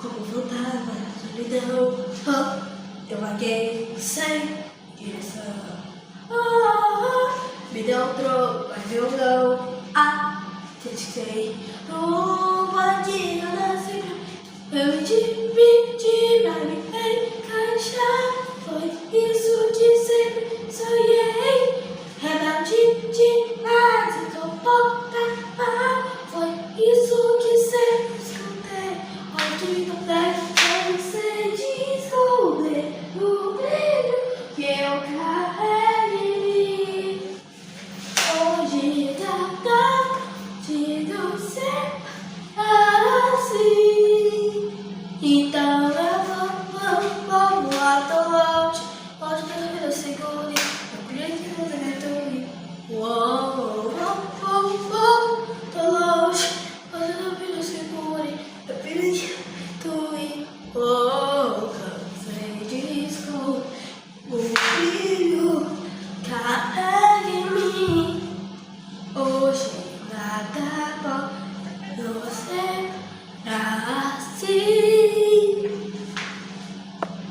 Como voltava na solidão, eu vaguei sem direção. Me deu um troco, mas violão. Acreditei no bandido da cena. Eu me dividi pra me encaixar. Foi isso de sempre sonhei. Rebelde demais, então voltar. Foi isso que sempre escutei. Onde não deve ser de esconder o brilho que eu carrego em mim. Hoje tá de não ser assim. Então eu vou atuante. Pode ter eu segure. Eu queria que você me tome. Uou, tô longe. Pode ter eu segure. Eu queria que tu me. Cansei de esconder. O brilho carrega em mim. Hoje nada pode você assim.